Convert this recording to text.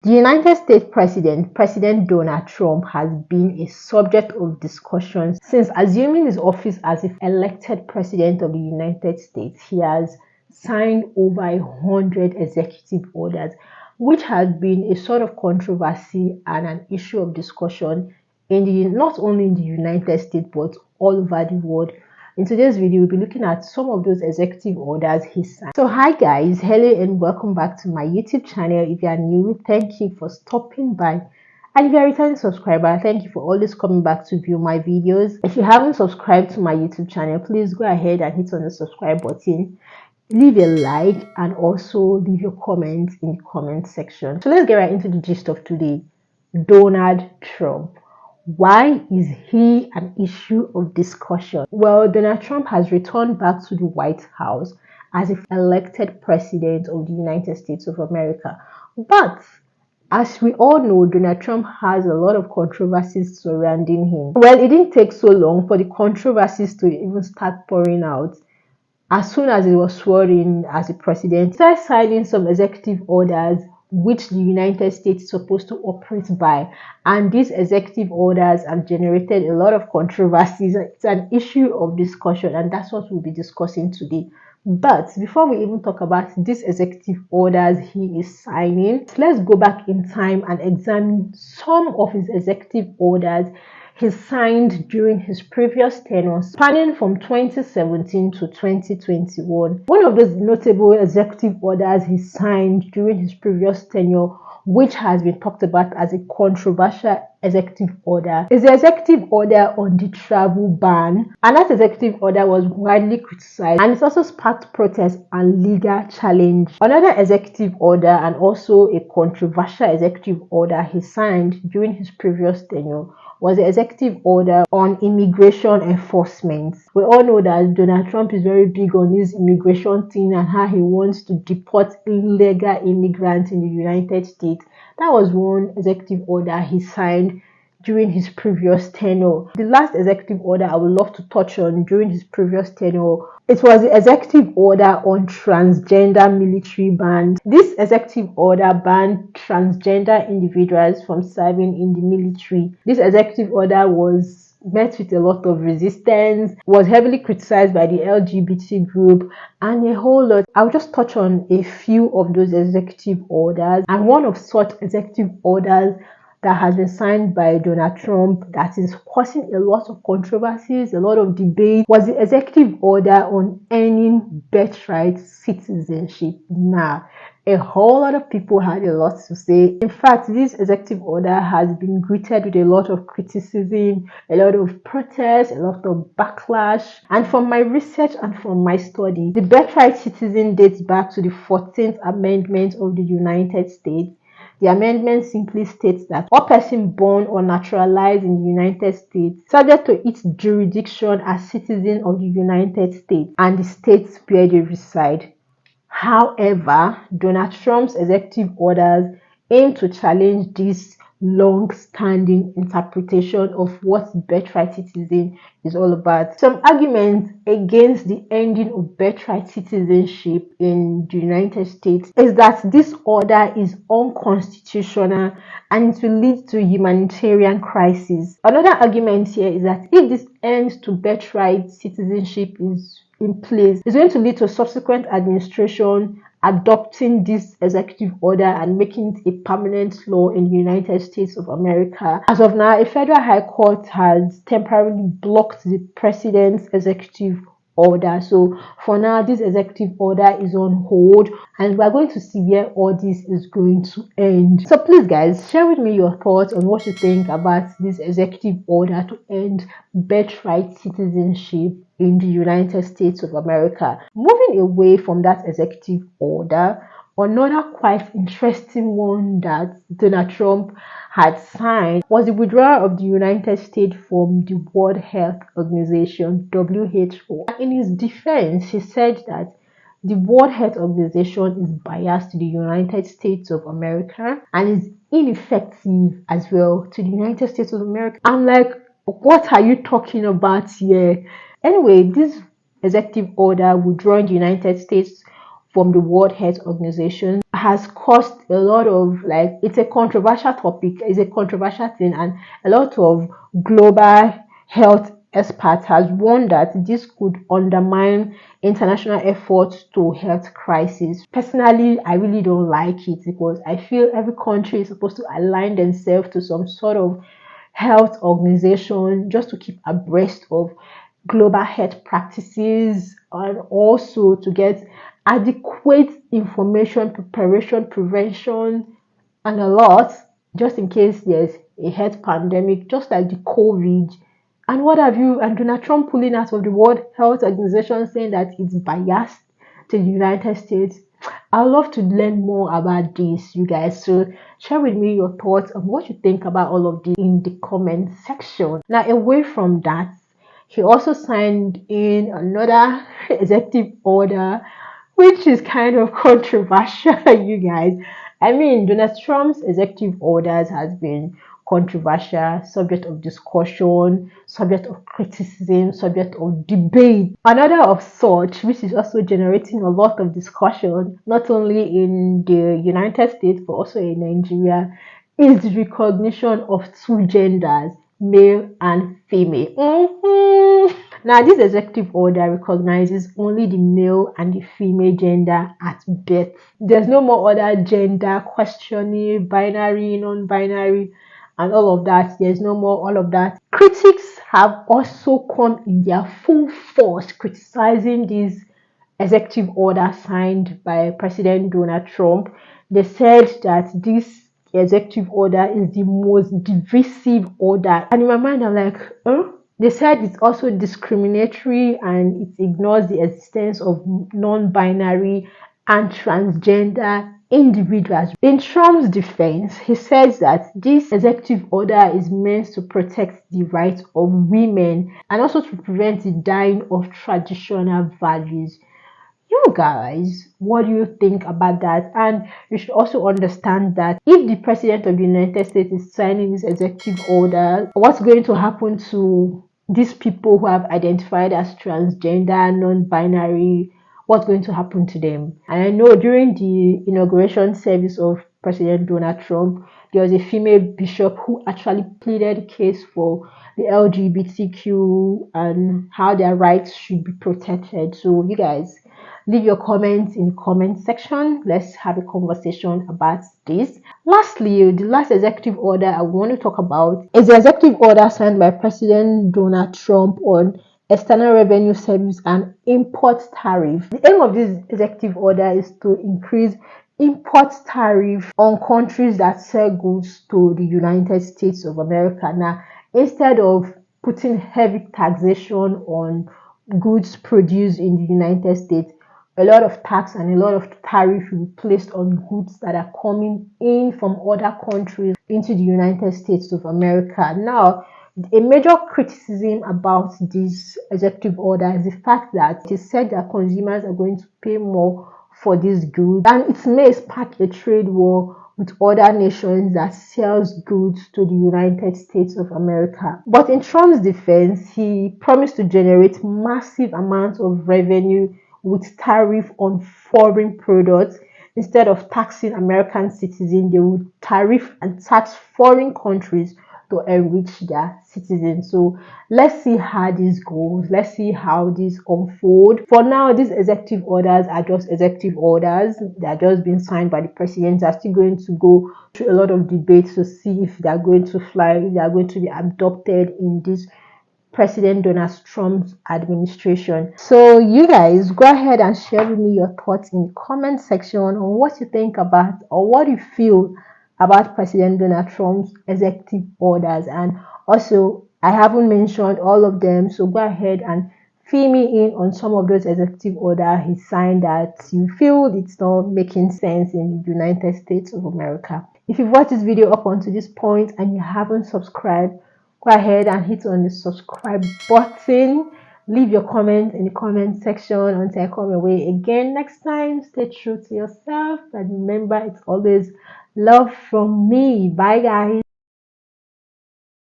The United States President Donald Trump, has been a subject of discussion since assuming his office as if elected President of the United States. He has signed over 100 executive orders, which has been a sort of controversy and an issue of discussion not only in the United States but all over the world. In today's video, we'll be looking at some of those executive orders he signed. So hi guys, hello and welcome back to my YouTube channel. If you are new, thank you for stopping by. And if you're a returning subscriber, thank you for always coming back to view my videos. If you haven't subscribed to my YouTube channel, please go ahead and hit on the subscribe button. Leave a like and also leave your comments in the comment section. So let's get right into the gist of today. Donald Trump. Why is he an issue of discussion? Well, Donald Trump has returned back to the White House as if elected president of the United States of America. But as we all know, Donald Trump has a lot of controversies surrounding him. Well, it didn't take so long for the controversies to even start pouring out. As soon as he was sworn in as a president, he started signing some executive orders which the United States is supposed to operate by, and these executive orders have generated a lot of controversies. It's an issue of discussion, and that's what we'll be discussing today. But before we even talk about these executive orders he is signing, let's go back in time and examine some of his executive orders he signed during his previous tenure, spanning from 2017 to 2021. One of those notable executive orders he signed during his previous tenure, which has been talked about as a controversial executive order, is the executive order on the travel ban. And that executive order was widely criticized, and it also sparked protests and legal challenge. Another executive order and also a controversial executive order he signed during his previous tenure was the executive order on immigration enforcement. We all know that Donald Trump is very big on this immigration thing and how he wants to deport illegal immigrants in the United States. That was one executive order he signed during his previous tenure. The last executive order I would love to touch on during his previous tenure, it was the executive order on transgender military bans. This executive order banned transgender individuals from serving in the military. This executive order was met with a lot of resistance, was heavily criticized by the LGBT group, and a whole lot. I'll just touch on a few of those executive orders. And one of such executive orders that has been signed by Donald Trump that is causing a lot of controversies, a lot of debate, was the executive order on earning birthright citizenship. Now, a whole lot of people had a lot to say. In fact, this executive order has been greeted with a lot of criticism, a lot of protests, a lot of backlash. And from my research and from my study, the birthright citizen dates back to the 14th Amendment of the United States. The amendment simply states that all persons born or naturalized in the United States, subject to its jurisdiction as citizens of the United States and the states where they reside. However, Donald Trump's executive orders aim to challenge this long-standing interpretation of what birthright citizen is all about. Some arguments against the ending of birthright citizenship in the United States is that this order is unconstitutional and it will lead to humanitarian crisis. Another argument here is that if this end to birthright citizenship is in place, it's going to lead to subsequent administration adopting this executive order and making it a permanent law in the United States of America. As of now, a federal high court has temporarily blocked the president's executive order. So for now, this executive order is on hold, and we're going to see where all this is going to end. So please guys, share with me your thoughts on what you think about this executive order to end birthright citizenship in the United States of America. Moving away from that executive order, another quite interesting one that Donald Trump had signed was the withdrawal of the United States from the World Health Organization, WHO. In his defense, he said that the World Health Organization is biased to the United States of America and is ineffective as well to the United States of America. I'm like, what are you talking about here? Anyway, this executive order withdrawing the United States from the World Health Organization has caused a lot of, like, it's a controversial topic, it's a controversial thing, and a lot of global health experts has warned that this could undermine international efforts to health crisis. Personally, I really don't like it because I feel every country is supposed to align themselves to some sort of health organization just to keep abreast of global health practices, and also to get adequate information, preparation, prevention, and a lot, just in case there's a health pandemic, just like the COVID. And what have you? And Donald Trump pulling out of the World Health Organization saying that it's biased to the United States. I'd love to learn more about this, you guys. So share with me your thoughts on what you think about all of this in the comment section. Now, away from that, he also signed in another executive order, which is kind of controversial, you guys. I mean, Donald Trump's executive orders has been controversial, subject of discussion, subject of criticism, subject of debate. Another of such, which is also generating a lot of discussion, not only in the United States but also in Nigeria, is the recognition of two genders, male and female. Now, this executive order recognizes only the male and the female gender at birth. There's no more other gender questioning, binary, non-binary, and all of that. There's no more all of that. Critics have also come in their full force criticizing this executive order signed by President Donald Trump. They said that this executive order is the most divisive order. And in my mind, I'm like, They said it's also discriminatory and it ignores the existence of non-binary and transgender individuals. In Trump's defense, he says that this executive order is meant to protect the rights of women and also to prevent the dying of traditional values. You guys, what do you think about that? And you should also understand that if the president of the United States is signing this executive order, what's going to happen to these people who have identified as transgender, non-binary? What's going to happen to them? And I know during the inauguration service of President Donald Trump, there was a female bishop who actually pleaded the case for the LGBTQ and how their rights should be protected. So you guys, leave your comments in the comment section. Let's have a conversation about this. Lastly, the last executive order I want to talk about is the executive order signed by President Donald Trump on external revenue service and import tariff. The aim of this executive order is to increase import tariff on countries that sell goods to the United States of America. Now, instead of putting heavy taxation on goods produced in the United States, a lot of tax and a lot of tariff will be placed on goods that are coming in from other countries into the United States of America. Now, a major criticism about this executive order is the fact that it is said that consumers are going to pay more for these goods, and it may spark a trade war with other nations that sells goods to the United States of America. But in Trump's defense, he promised to generate massive amounts of revenue with tariff on foreign products. Instead of taxing American citizens, they would tariff and tax foreign countries to enrich their citizens. So let's see how this goes. Let's see how this unfolds. For now, these executive orders are just executive orders. They are just being signed by the president. They are still going to go through a lot of debates to see if they are going to fly, if they are going to be adopted in this President Donald Trump's administration. So you guys, go ahead and share with me your thoughts in the comment section on what you think about or what you feel about President Donald Trump's executive orders. And also, I haven't mentioned all of them, so go ahead and fill me in on some of those executive orders he signed that you feel it's not making sense in the United States of America. If you've watched this video up until this point and you haven't subscribed, go ahead and hit on the subscribe button. Leave your comment in the comment section until I come your way again next time. Stay true to yourself, and remember, it's always love from me. Bye guys.